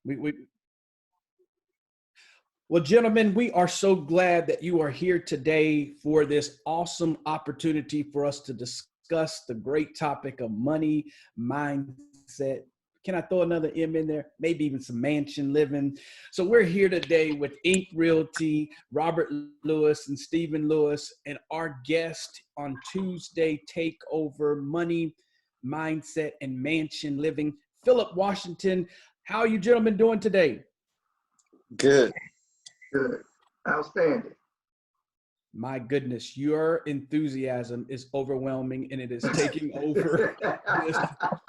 We Well, gentlemen, we are so glad that you are here today for this awesome opportunity for us to discuss the great topic of money mindset. Can I throw another M in there? Maybe even some mansion living. So we're here today with Ink Realty, Robert Lewis and Stephen Lewis, and our guest on Tuesday Takeover Money Mindset and Mansion Living, Phillip Washington. How are you gentlemen doing today? Good. Good. Outstanding. My goodness, your enthusiasm is overwhelming and it is taking over this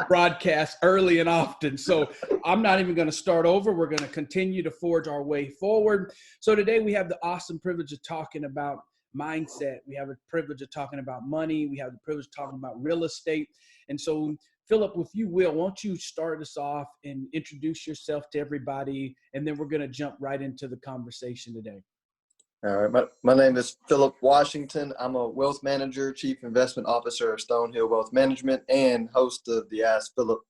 broadcast early and often. So I'm not even going to start over. We're going to continue to forge our way forward. So today we have the awesome privilege of talking about mindset. We have a privilege of talking about money. We have the privilege of talking about real estate. And so, Phillip, if you will, why don't you start us off and introduce yourself to everybody, and then we're going to jump right into the conversation today. All right. My name is Phillip Washington. I'm a wealth manager, chief investment officer of Stonehill Wealth Management, and host of the Ask Phillip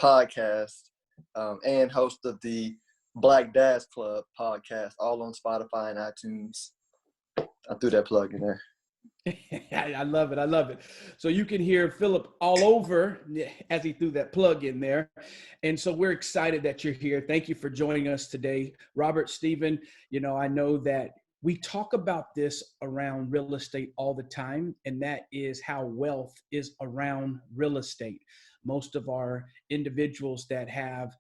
podcast, and host of the Black Dads Club podcast, all on Spotify and iTunes. I threw that plug in there. I love it. I love it. So you can hear Phillip all over as he threw that plug in there. And so we're excited that you're here. Thank you for joining us today. Robert, Stephen, I know that we talk about this around real estate all the time, and that is how wealth is around real estate. Most of our individuals that have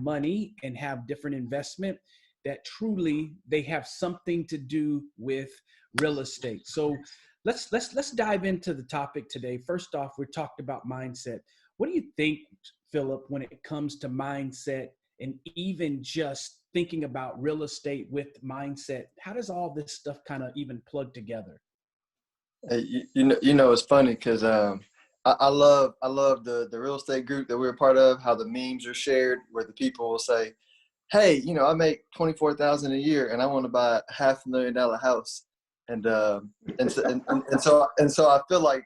money and have different investment, that truly they have something to do with real estate. So let's dive into the topic today. First off, we talked about mindset. What do you think, Phillip, when it comes to mindset and even just thinking about real estate with mindset? How does all this stuff kind of even plug together? It's funny because I love the real estate group that we're a part of. How the memes are shared, where the people will say, "Hey, I make $24,000 a year, and I want to buy a $500,000 house." And so I feel like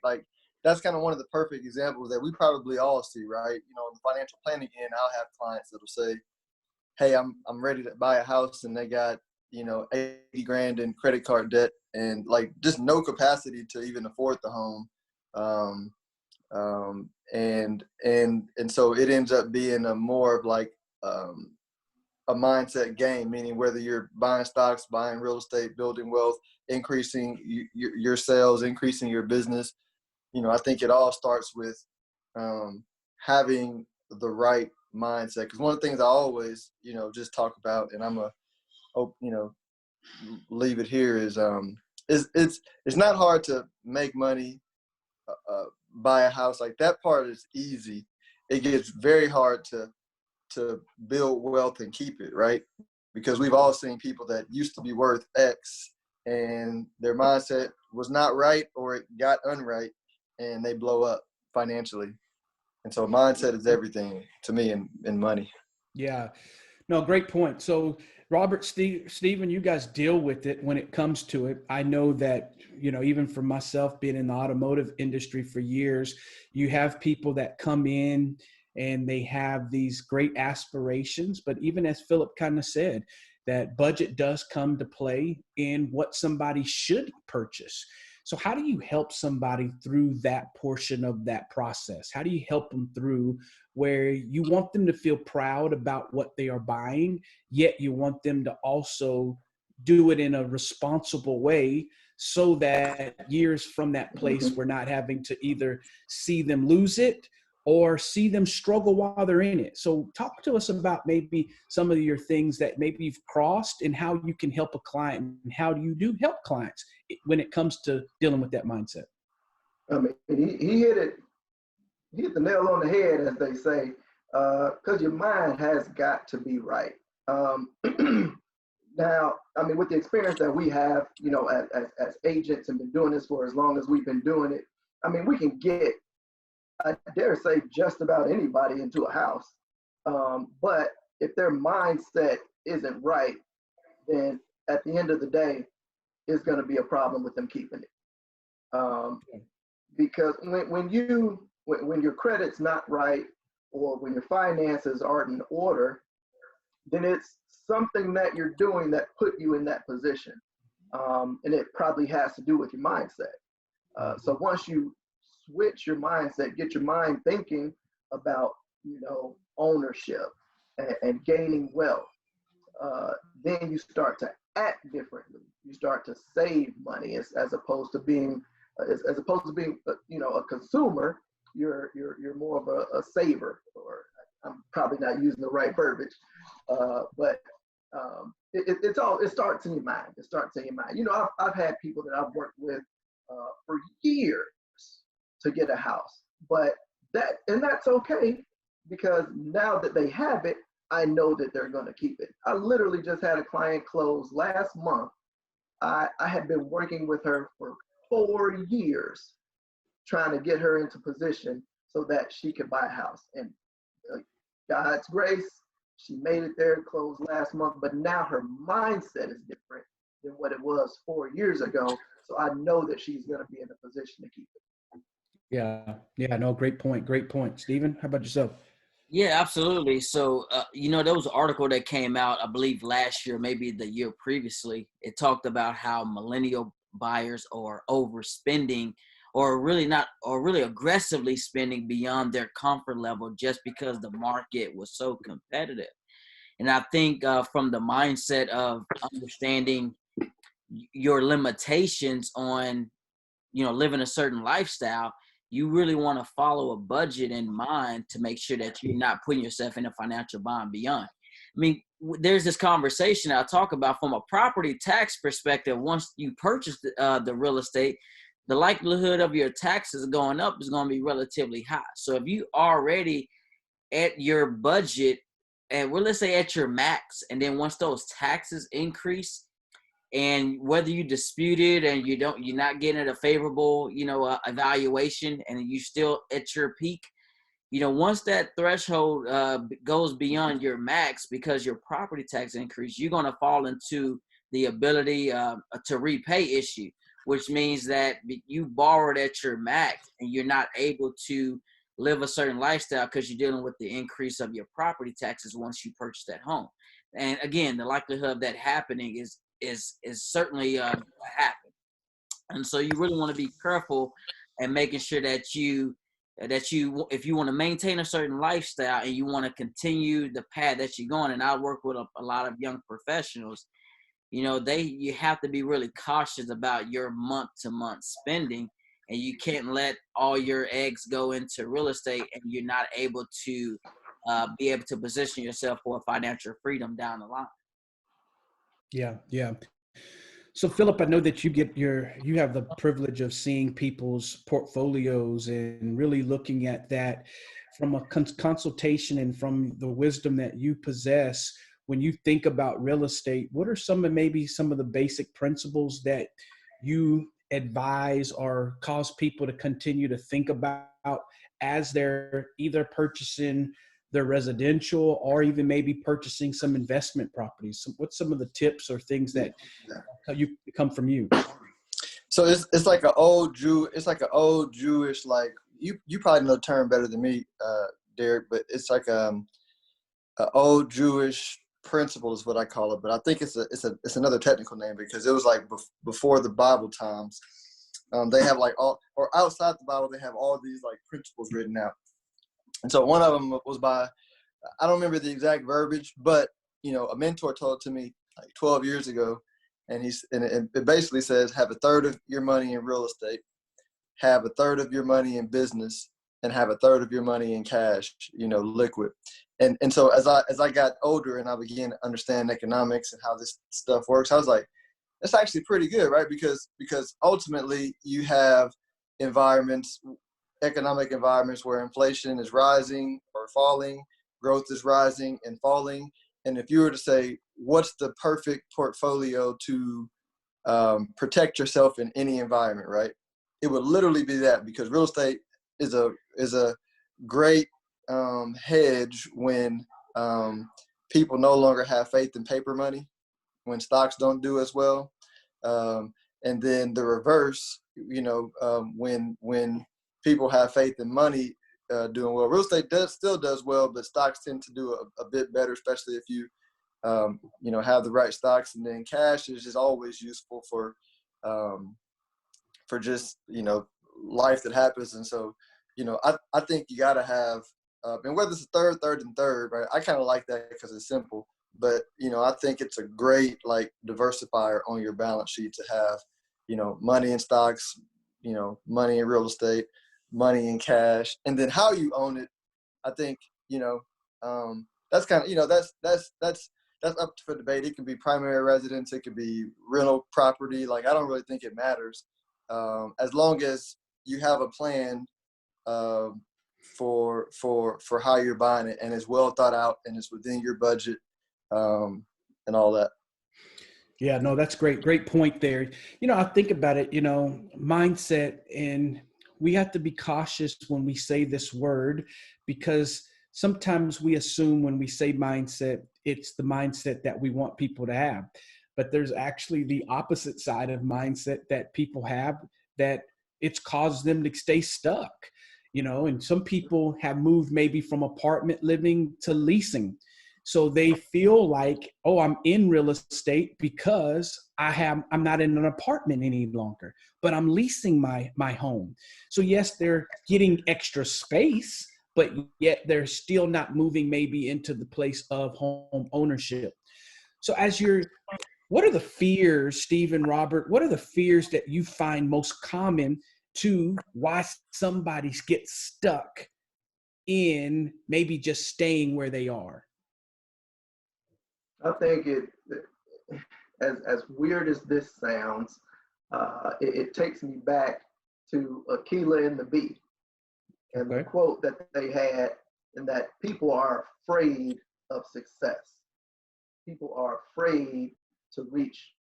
that's kind of one of the perfect examples that we probably all see, right? In the financial planning end, I'll have clients that'll say, "Hey, I'm ready to buy a house," and they got $80,000 in credit card debt and just no capacity to even afford the home, and so it ends up being a more of a mindset game, meaning whether you're buying stocks, buying real estate, building wealth, increasing your sales, increasing your business. I think it all starts with having the right mindset. Because one of the things I always, just talk about, and I'm leave it here is it's not hard to make money, buy a house. Like that part is easy. It gets very hard to build wealth and keep it, right? Because we've all seen people that used to be worth X and their mindset was not right, or it got unright, and they blow up financially. And so mindset is everything to me in money. Yeah, no, great point. So Robert, Stephen, you guys deal with it when it comes to it. I know that, even for myself being in the automotive industry for years, you have people that come in and they have these great aspirations. But even as Phillip kind of said, that budget does come to play in what somebody should purchase. So how do you help somebody through that portion of that process? How do you help them through where you want them to feel proud about what they are buying, yet you want them to also do it in a responsible way so that years from that place, we're not having to either see them lose it or see them struggle while they're in it. So talk to us about maybe some of your things that maybe you've crossed and how you can help a client, and how do you help clients when it comes to dealing with that mindset? I mean, he hit it. He hit the nail on the head, as they say, because your mind has got to be right. Now, I mean, with the experience that we have, as agents and been doing this for as long as we've been doing it, I mean, we can get, I dare say, just about anybody into a house. But if their mindset isn't right, then at the end of the day, it's going to be a problem with them keeping it. Because when your credit's not right, or when your finances aren't in order, then it's something that you're doing that put you in that position. And it probably has to do with your mindset. So once you switch your mindset, get your mind thinking about, ownership and gaining wealth, then you start to act differently. You start to save money as opposed to being, a consumer. You're more of a saver, or I'm probably not using the right verbiage, but it starts in your mind. It starts in your mind. I've had people that I've worked with for years to get a house, but that's okay, because now that they have it, I know that they're going to keep it. I literally just had a client close last month. I had been working with her for 4 years, trying to get her into position so that she could buy a house. And God's grace, she made it there, closed last month, but now her mindset is different than what it was 4 years ago. So I know that she's going to be in a position to keep it. Yeah. Yeah. No, great point. Great point. Stephen, how about yourself? Yeah, absolutely. So, there was an article that came out, I believe last year, maybe the year previously. It talked about how millennial buyers are overspending, or really aggressively spending beyond their comfort level just because the market was so competitive. And I think from the mindset of understanding your limitations on, living a certain lifestyle, you really want to follow a budget in mind to make sure that you're not putting yourself in a financial bind beyond. I mean, there's this conversation I talk about from a property tax perspective. Once you purchase the real estate, the likelihood of your taxes going up is going to be relatively high. So if you already at your budget, and well, let's say at your max, and then once those taxes increase, and whether you dispute it and you're not getting a favorable, evaluation, and you still at your peak, once that threshold goes beyond your max because your property tax increase, you're going to fall into the ability to repay issue, which means that you borrowed at your max and you're not able to live a certain lifestyle because you're dealing with the increase of your property taxes once you purchase that home. And again, the likelihood of that happening is certainly happen. And so you really want to be careful and making sure that you, if you want to maintain a certain lifestyle and you want to continue the path that you're going. And I work with a lot of young professionals, you have to be really cautious about your month to month spending, and you can't let all your eggs go into real estate and you're not able to be able to position yourself for financial freedom down the line. Yeah. Yeah. So Phillip, I know that you have the privilege of seeing people's portfolios and really looking at that from a consultation and from the wisdom that you possess. When you think about real estate, what are some of the basic principles that you advise or cause people to continue to think about as they're either purchasing their residential or even maybe purchasing some investment properties? So what's some of the tips or things that you come from you? So it's like an old Jewish, like you probably know the term better than me, Derrick, but it's like an old Jewish principle is what I call it. But I think it's another technical name, because it was like before the Bible times. They have or outside the Bible, they have all these like principles written out. And so one of them was by, I don't remember the exact verbiage, but a mentor told it to me like 12 years ago. And it basically says, have a third of your money in real estate, have a third of your money in business, and have a third of your money in cash, liquid. And so as I got older and I began to understand economics and how this stuff works, I was like, that's actually pretty good, right? Because ultimately you have economic environments where inflation is rising or falling, growth is rising and falling. And if you were to say, what's the perfect portfolio to protect yourself in any environment, right? It would literally be that, because real estate is a great hedge when people no longer have faith in paper money, when stocks don't do as well. And then the reverse, when people have faith in money doing well. Real estate still does well, but stocks tend to do a bit better, especially if you have the right stocks. And then cash is just always useful for just, life that happens. And so, I think you got to have, and whether it's a third and third, right? I kind of like that because it's simple. But, I think it's a great, diversifier on your balance sheet to have, money in stocks, money in real estate, money in cash. And then how you own it, I think, that's kind of, that's up for debate. It can be primary residence. It could be rental property. I don't really think it matters. As long as you have a plan for how you're buying it, and it's well thought out, and it's within your budget, and all that. Yeah, no, that's great. Great point there. I think about it, mindset, and we have to be cautious when we say this word, because sometimes we assume when we say mindset, it's the mindset that we want people to have. But there's actually the opposite side of mindset that people have, that it's caused them to stay stuck, and some people have moved maybe from apartment living to leasing. So they feel like, oh, I'm in real estate because I'm not in an apartment any longer, but I'm leasing my home. So yes, they're getting extra space, but yet they're still not moving maybe into the place of home ownership. So what are the fears, Stephen, Robert, what are the fears that you find most common to why somebody gets stuck in maybe just staying where they are? I think as weird as this sounds, it takes me back to Aquila and the Bee, and the quote that they had, and that people are afraid of success. People are afraid to reach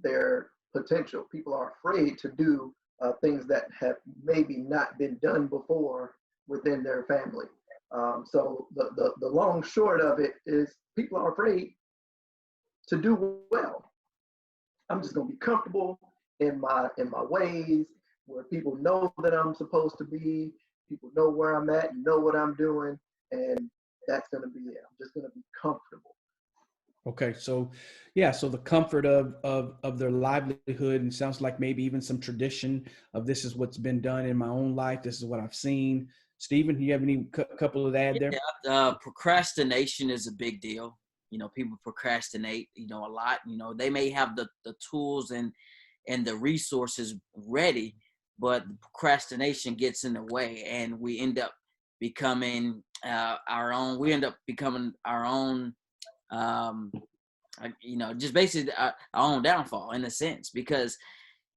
their potential. People are afraid to do things that have maybe not been done before within their family. So the long short of it is, people are afraid to do well. I'm just going to be comfortable in my ways, where people know that I'm supposed to be. People know where I'm at, know what I'm doing, and that's going to be it. I'm just going to be comfortable. Okay, so yeah, so the comfort of their livelihood, and sounds like maybe even some tradition of, this is what's been done in my own life. This is what I've seen. Stephen, do you have any couple of that there? Yeah, procrastination is a big deal. People procrastinate, a lot. They may have the tools and the resources ready, but procrastination gets in the way, and we end up becoming our own, just basically our own downfall, in a sense, because,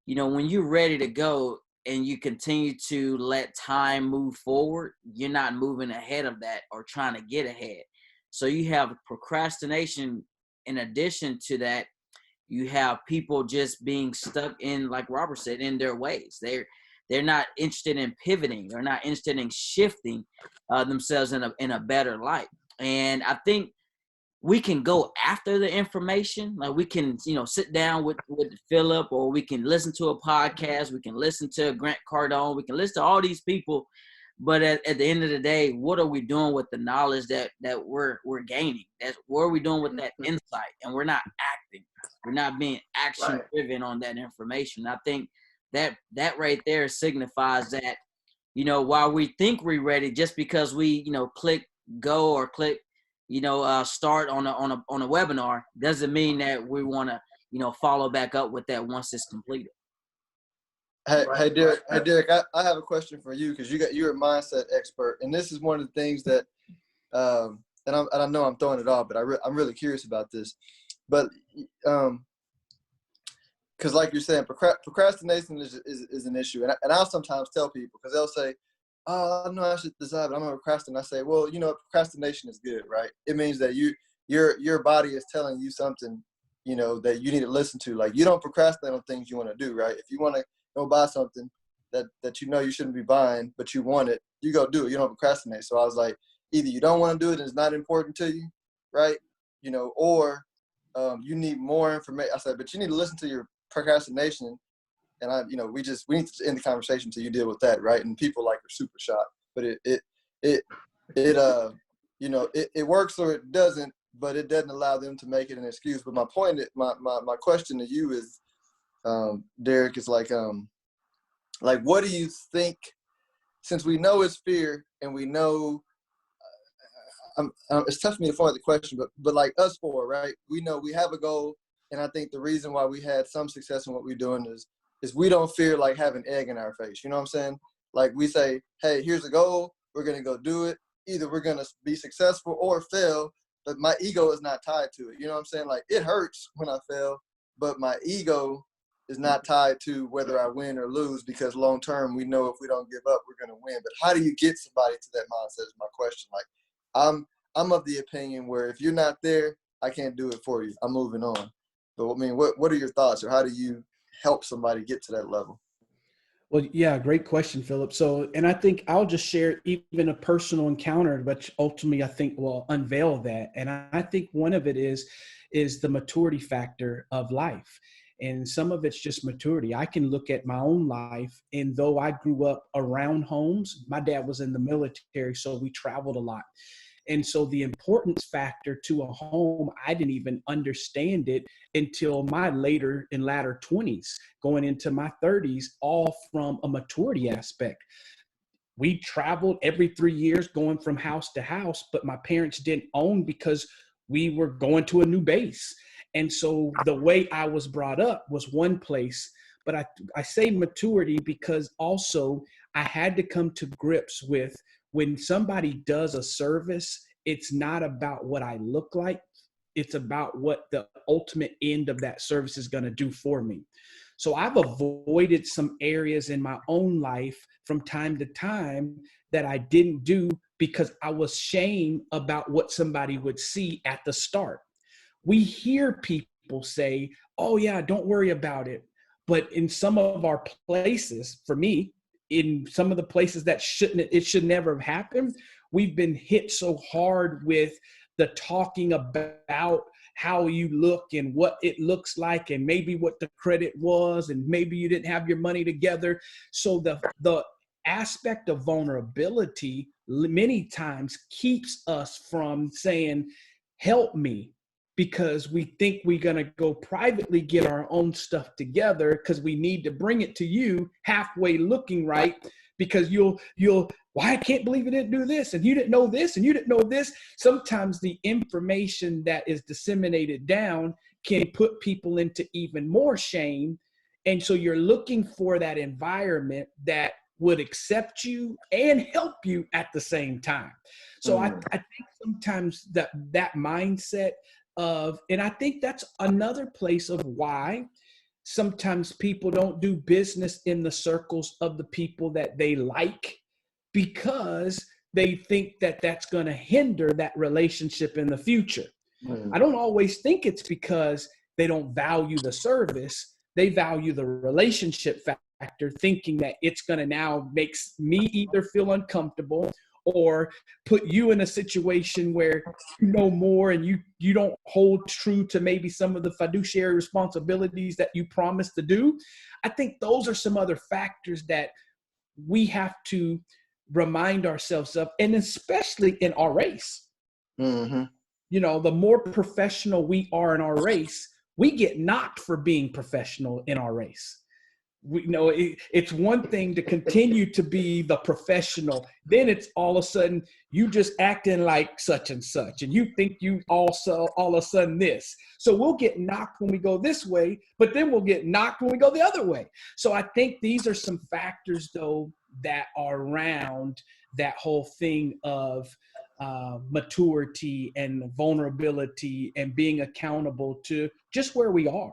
when you're ready to go and you continue to let time move forward, you're not moving ahead of that or trying to get ahead. So you have procrastination. In addition to that, you have people just being stuck in, like Robert said, in their ways. They're not interested in pivoting. They're not interested in shifting themselves in a better light. And I think we can go after the information. Like, we can, sit down with Phillip, or we can listen to a podcast. We can listen to Grant Cardone. We can listen to all these people. But at the end of the day, what are we doing with the knowledge that we're gaining? What are we doing with that insight? And we're not acting. We're not being action driven on that information. I think that right there signifies that, while we think we're ready, just because we, click go or click, start on a webinar, doesn't mean that we want to, follow back up with that once it's completed. Hey, Derrick. Hey, Derrick. I have a question for you, because you're a mindset expert, and this is one of the things that, and I know I'm throwing it off, but I'm really curious about this. But because, like you're saying, procrastination is an issue, and I'll sometimes tell people, because they'll say, "Oh, no, I should decide, but I'm gonna procrastinate." I say, "Well, procrastination is good, right? It means that your body is telling you something, that you need to listen to. Like, you don't procrastinate on things you want to do, right? If you want to go buy something that you shouldn't be buying, but you want it, you go do it. You don't procrastinate." So I was like, either you don't want to do it and it's not important to you, right? Or you need more information. I said, but you need to listen to your procrastination. And we need to end the conversation until you deal with that, right? And people are super shocked, but it works or it doesn't. but it doesn't allow them to make it an excuse. But my point, my question to you is, Derrick, is like what do you think, since we know it's fear and we know, it's tough for me to formulate the question, but like us four, right? We know we have a goal, and I think the reason why we had some success in what we're doing is we don't fear like having egg in our face. You know what I'm saying? Like we say, hey, here's a goal, we're gonna go do it. Either we're gonna be successful or fail, but my ego is not tied to it. You know what I'm saying? Like it hurts when I fail, but my ego is not tied to whether I win or lose, because long term we know if we don't give up, we're gonna win. But how do you get somebody to that mindset is my question. Like I'm of the opinion where if you're not there, I can't do it for you. I'm moving on. But I mean, what are your thoughts, or how do you help somebody get to that level? Well, yeah, great question, Phillip. So, and I think I'll just share even a personal encounter, but ultimately I think will unveil that. And I think one of it is the maturity factor of life. And some of it's just maturity. I can look at my own life, and though I grew up around homes, my dad was in the military, so we traveled a lot. And so the importance factor to a home, I didn't even understand it until my latter 20s, going into my 30s, all from a maturity aspect. We traveled every 3 years going from house to house, but my parents didn't own because we were going to a new base. And so the way I was brought up was one place, but I say maturity because also I had to come to grips with, when somebody does a service, it's not about what I look like. It's about what the ultimate end of that service is going to do for me. So I've avoided some areas in my own life from time to time that I didn't do because I was ashamed about what somebody would see at the start. We hear people say, oh yeah, don't worry about it. But in some of our places, for me, in some of the places that it should never have happened, we've been hit so hard with the talking about how you look and what it looks like and maybe what the credit was and maybe you didn't have your money together. So the aspect of vulnerability many times keeps us from saying, help me, because we think we're going to go privately get our own stuff together because we need to bring it to you halfway looking right, because you'll why I can't believe you didn't do this and you didn't know this and you didn't know this. Sometimes the information that is disseminated down can put people into even more shame. And so you're looking for that environment that would accept you and help you at the same time. So I think sometimes that mindset of, and I think that's another place of why sometimes people don't do business in the circles of the people that they like, because they think that that's going to hinder that relationship in the future. I don't always think it's because they don't value the service. They value the relationship factor, thinking that it's going to now makes me either feel uncomfortable or put you in a situation where you know more and you don't hold true to maybe some of the fiduciary responsibilities that you promised to do. I think those are some other factors that we have to remind ourselves of, and especially in our race. Mm-hmm. You know, the more professional we are in our race, we get knocked for being professional in our race. We know it's one thing to continue to be the professional. Then it's all of a sudden you just acting like such and such, and you think you also all of a sudden this. So we'll get knocked when we go this way, but then we'll get knocked when we go the other way. So I think these are some factors, though, that are around that whole thing of maturity and vulnerability and being accountable to just where we are.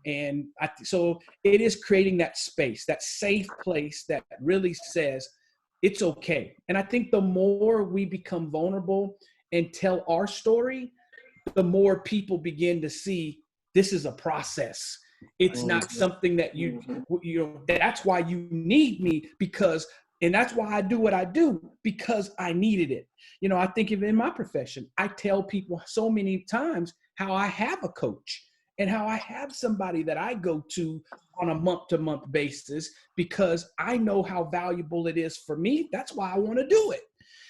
And so it is creating that space, that safe place that really says it's okay. And I think the more we become vulnerable and tell our story, the more people begin to see this is a process. It's not something that you know, that's why you need me, because, and that's why I do what I do, because I needed it. You know, I think in my profession, I tell people so many times how I have a coach and how I have somebody that I go to on a month-to-month basis, because I know how valuable it is for me. That's why I want to do it.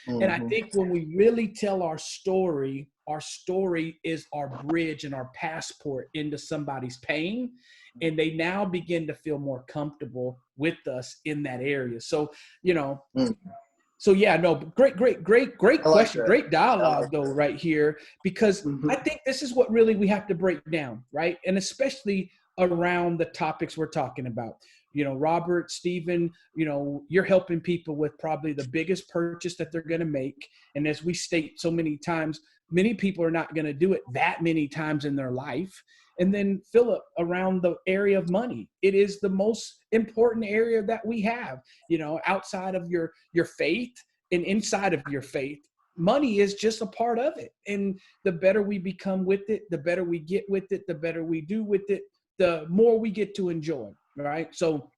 And I think when we really tell our story our story is our bridge and our passport into somebody's pain. And they now begin to feel more comfortable with us in that area. So, you know, so yeah, no, great I like question. that. Great dialogue like though, that. right here, because I think this is what really we have to break down, right? And especially around the topics we're talking about. You know, Robert, Stephen, you know, you're helping people with probably the biggest purchase that they're going to make. And as we state so many times, many people are not going to do it that many times in their life. And then Phillip, around the area of money, it is the most important area that we have, you know, outside of your faith and inside of your faith. Money is just a part of it. And the better we become with it, the better we get with it, the better we do with it, the more we get to enjoy, right? So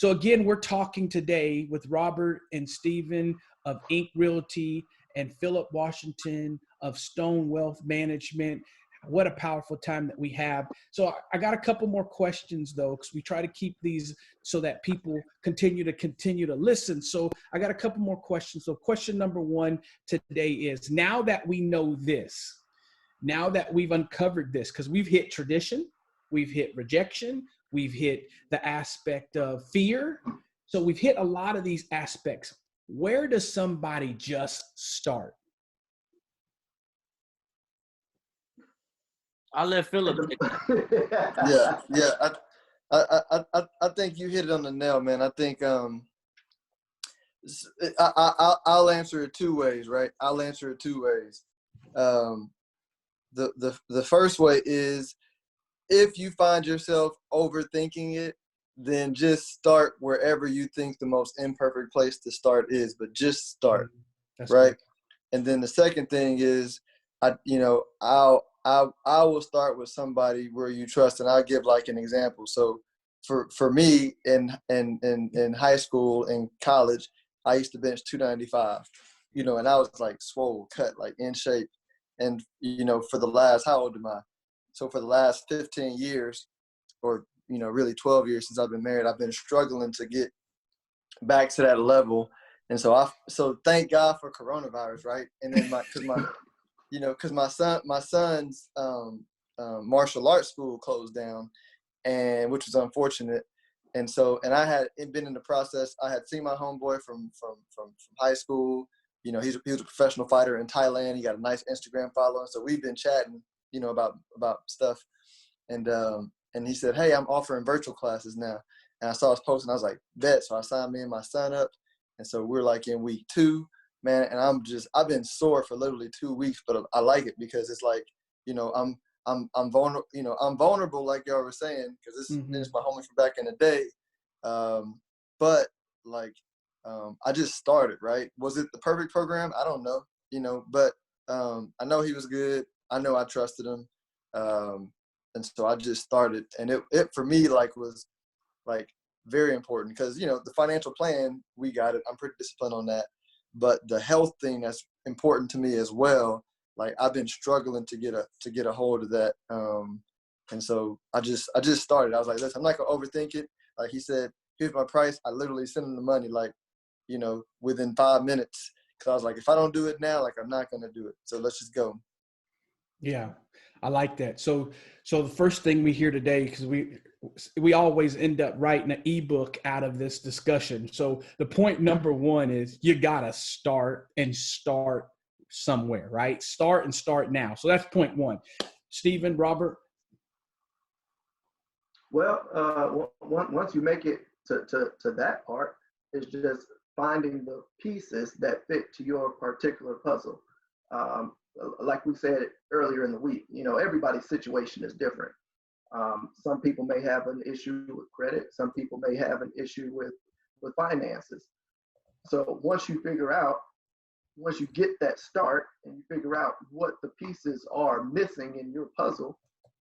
again, we're talking today with Robert and Stephen of Ink Realty and Phillip Washington of Stone Wealth Management. What a powerful time that we have. So I got a couple more questions though, because we try to keep these so that people continue to listen. So I got a couple more questions. So question number one today is, now that we know this, now that we've uncovered this, because we've hit tradition, we've hit rejection, we've hit the aspect of fear. So we've hit a lot of these aspects. Where does somebody just start? I'll let Phillip take that. Yeah. I think you hit it on the nail, man. I think I'll answer it two ways, right? I'll answer it two ways. The first way is, if you find yourself overthinking it, then just start wherever you think the most imperfect place to start is, but just start, right? Good. And then the second thing is, I will start with somebody where you trust, and I'll give like an example. So for me in high school and college, I used to bench 295, you know, and I was like swole, cut, like in shape. And, you know, for the last, how old am I? So for the last 15 years, or, you know, really 12 years since I've been married, I've been struggling to get back to that level. And so thank God for coronavirus, right? And then because my son's martial arts school closed down, and which was unfortunate. And I had been in the process. I had seen my homeboy from high school. You know, he was a professional fighter in Thailand. He got a nice Instagram following. So we've been chatting, you know, about stuff. And he said, hey, I'm offering virtual classes now. And I saw his post, and I was like, bet. So I signed me and my son up. And so we're like in week 2, man. And I've been sore for literally 2 weeks, but I like it because it's like, you know, I'm vulnerable, you know, I'm vulnerable, like y'all were saying, because this is my homie from back in the day. But like, I just started, right? Was it the perfect program? I don't know, you know, but I know he was good. I know I trusted him. And so I just started, and it for me, like, was like very important, because, you know, the financial plan, we got it. I'm pretty disciplined on that, but the health thing, that's important to me as well. Like, I've been struggling to get a hold of that. And so I just started. I was like, listen, I'm not gonna overthink it. Like he said, here's my price. I literally sent him the money, like, you know, within 5 minutes. Cause I was like, if I don't do it now, like, I'm not going to do it. So let's just go. Yeah, I like that. So the first thing we hear today, because we always end up writing an ebook out of this discussion. So the point number one is, you got to start somewhere, right? Start now. So that's point one. Stephen, Robert? Well, once you make it to that part, it's just finding the pieces that fit to your particular puzzle. Like we said earlier in the week, you know, everybody's situation is different. Some people may have an issue with credit. Some people may have an issue with finances. So once you get that start and you figure out what the pieces are missing in your puzzle,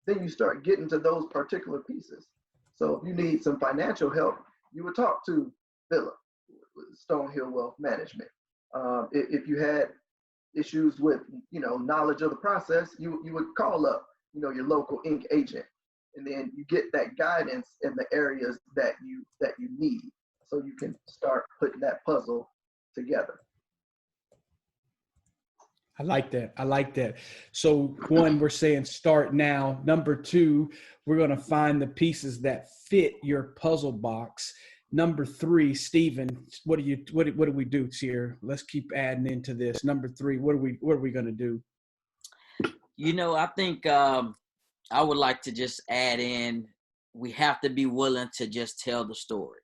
then you start getting to those particular pieces. So if you need some financial help, you would talk to Phillip, Stonehill Wealth Management. If you had issues with, you know, knowledge of the process, you would call up, you know, your local ink agent, and then you get that guidance in the areas that you need, so you can start putting that puzzle together. I like that. I like that. So one, we're saying start now. Number two, we're going to find the pieces that fit your puzzle box. Number three, Stephen, what do we do here? Let's keep adding into this. Number three, what are we going to do? I think I would like to just add in, we have to be willing to just tell the story.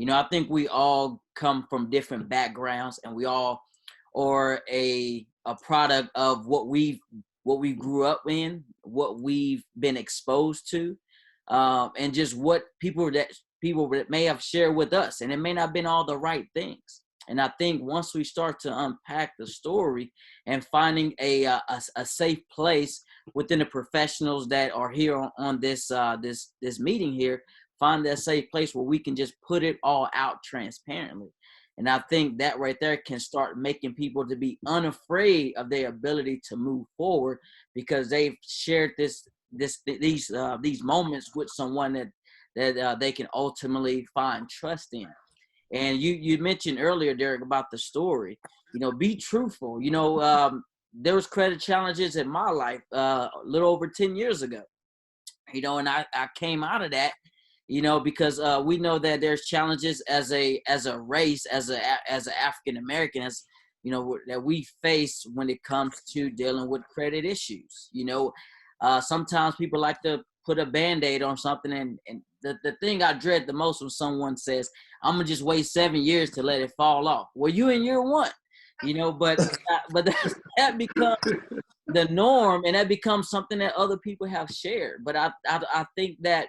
I think we all come from different backgrounds, and we all are a product of what we grew up in, what we've been exposed to, and just what people that may have shared with us, and it may not have been all the right things. And I think once we start to unpack the story and finding a safe place within the professionals that are here on this meeting here, find that safe place where we can just put it all out transparently. And I think that right there can start making people to be unafraid of their ability to move forward, because they've shared these moments with someone that they can ultimately find trust in. And you mentioned earlier, Derrick, about the story. Be truthful. There was credit challenges in my life a little over 10 years ago. And I came out of that, because we know that there's challenges as a race, as an African American, that we face when it comes to dealing with credit issues. Sometimes people like to put a Band-Aid on something, and the thing I dread the most when someone says, I'm gonna just wait 7 years to let it fall off. Well, you in year one, but that becomes the norm, and that becomes something that other people have shared. But I think that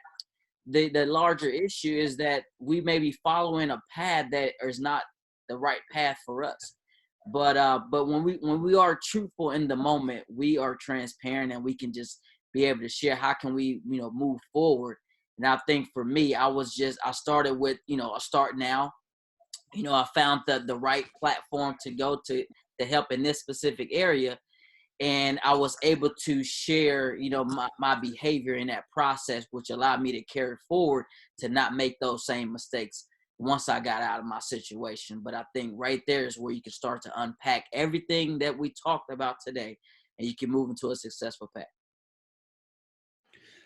the larger issue is that we may be following a path that is not the right path for us. But when we are truthful in the moment, we are transparent, and we can just be able to share how can we move forward. And I think for me, I started with a start now. I found the right platform to go to help in this specific area, and I was able to share my behavior in that process, which allowed me to carry forward to not make those same mistakes once I got out of my situation. But I think right there is where you can start to unpack everything that we talked about today, and you can move into a successful path.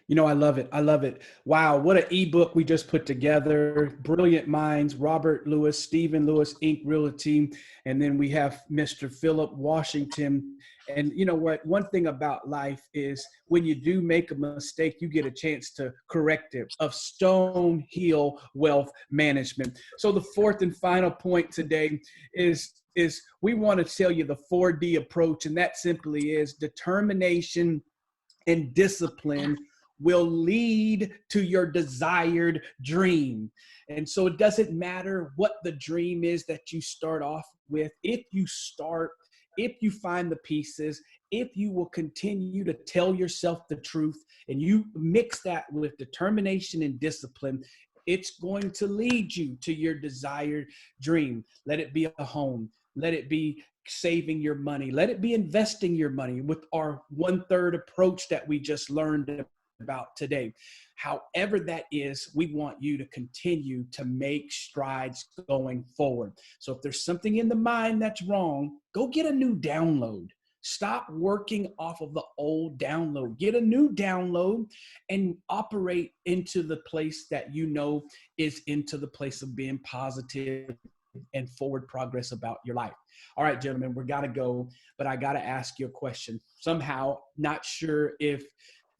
I love it. I love it. Wow. What an ebook we just put together. Brilliant minds, Robert Lewis, Stephen Lewis, Ink Realty. And then we have Mr. Phillip Washington. And you know what? One thing about life is when you do make a mistake, you get a chance to correct it. Of Stone Hill Wealth Management. So the fourth and final point today is we want to tell you the 4D approach. And that simply is determination and discipline will lead to your desired dream. And so it doesn't matter what the dream is that you start off with. If you find the pieces, if you will continue to tell yourself the truth, and you mix that with determination and discipline, it's going to lead you to your desired dream. Let it be a home. Let it be saving your money. Let it be investing your money with our 1/3 approach that we just learned about today. However that is, we want you to continue to make strides going forward. So if there's something in the mind that's wrong, go get a new download. Stop working off of the old download. Get a new download and operate into the place that is into the place of being positive and forward progress about your life. All right, gentlemen, we got to go, but I got to ask you a question. Somehow, not sure if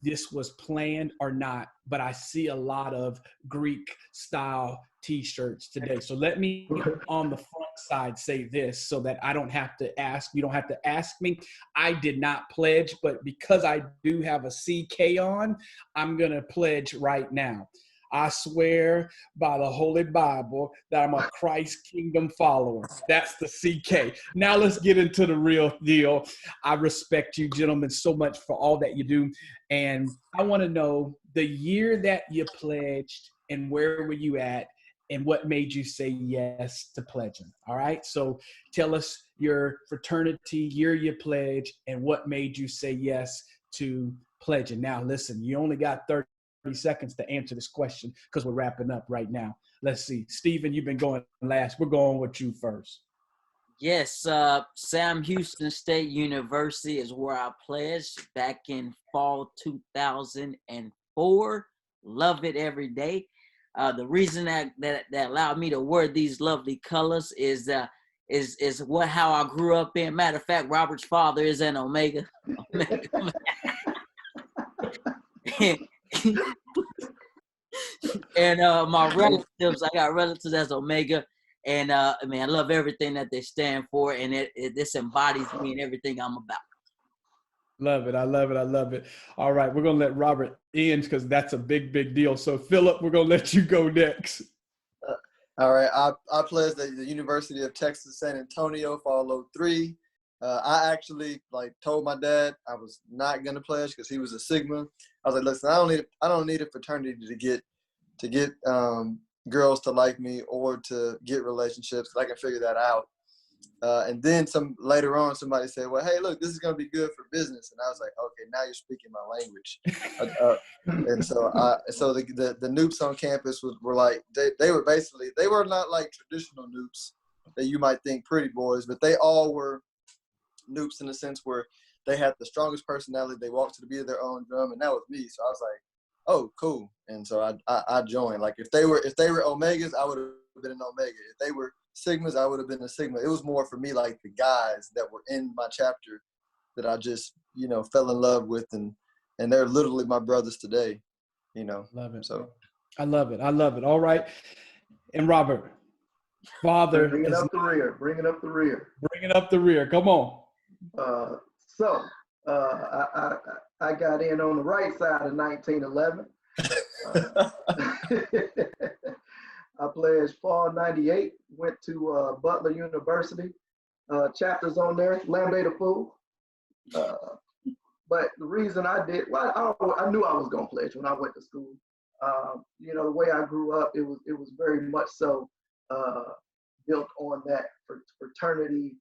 this was planned or not, but I see a lot of Greek style t-shirts today. So let me on the front side say this so that I don't have to ask. You don't have to ask me. I did not pledge, but because I do have a CK on, I'm going to pledge right now. I swear by the Holy Bible that I'm a Christ Kingdom follower. That's the CK. Now let's get into the real deal. I respect you gentlemen so much for all that you do. And I want to know the year that you pledged and where were you at and what made you say yes to pledging. All right. So tell us your fraternity year you pledged and what made you say yes to pledging. Now, listen, you only got 30 seconds to answer this question because we're wrapping up right now. Let's see. Stephen, you've been going last. We're going with you first. Yes, Sam Houston State University is where I pledged back in fall 2004. Love it every day. The reason that allowed me to wear these lovely colors is how I grew up in. Matter of fact, Robert's father is an Omega. And my relatives, I got relatives as Omega, and I love everything that they stand for, and this embodies me and everything I'm about. Love it. I love it. I love it. All right. We're going to let Robert in because that's a big, big deal. So, Phillip, we're going to let you go next. All right. I pledged at the University of Texas, San Antonio, fall 03. I actually told my dad I was not going to pledge because he was a Sigma. I was like, listen, I don't need a fraternity to get girls to like me or to get relationships. I can figure that out. And then later on, somebody said, well, hey, look, this is going to be good for business. And I was like, okay, now you're speaking my language. And so the noops on campus were like, they were not like traditional noops that you might think pretty boys, but they all were noops in the sense where they had the strongest personality. They walked to the beat of their own drum, and that was me. So I was like, oh, cool. And so I joined. Like if they were Omegas, I would have been an Omega. If they were Sigmas, I would have been a Sigma. It was more for me like the guys that were in my chapter that I just, fell in love with, and they're literally my brothers today, Love it. So I love it. I love it. All right. And Robert, father Bring it is up the rear. Bring it up the rear. bringing up the rear. Come on. I got in on the right side of 1911. I pledged fall 98, went to Butler University, chapters on there, Lambda Fool. But the reason I did, I knew I was going to pledge when I went to school. The way I grew up, it was very much so built on that fraternity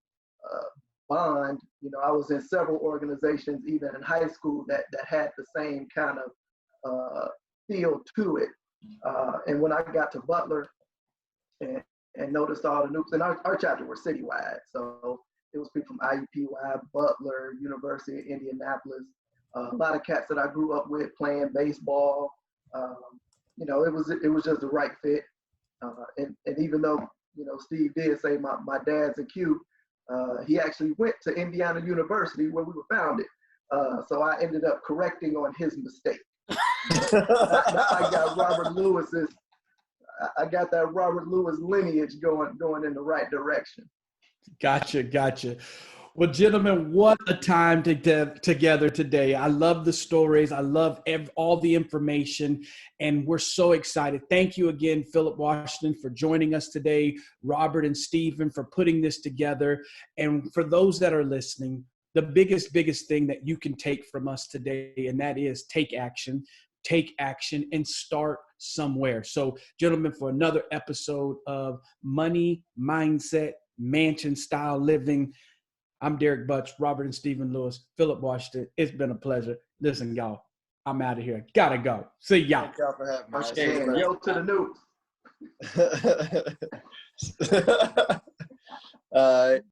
bond. I was in several organizations, even in high school, that had the same kind of feel to it. And when I got to Butler and noticed all the noops, and our chapter were citywide, so it was people from IUPUI, Butler, University of Indianapolis, a lot of cats that I grew up with playing baseball. It was just the right fit. And even though Steve did say my dad's a Q, he actually went to Indiana University where we were founded. So I ended up correcting on his mistake. I got that Robert Lewis lineage going in the right direction. Gotcha. Well, gentlemen, what a time together today. I love the stories. I love all the information, and we're so excited. Thank you again, Phillip Washington, for joining us today, Robert and Stephen for putting this together. And for those that are listening, the biggest thing that you can take from us today, and that is take action and start somewhere. So, gentlemen, for another episode of Money, Mindset, Mansion Style Living, I'm Derrick Butch, Robert and Stephen Lewis, Phillip Washington. It's been a pleasure. Listen, y'all, I'm out of here. Gotta go. See y'all. Thank y'all for having me. Okay, yo to the noops. All right.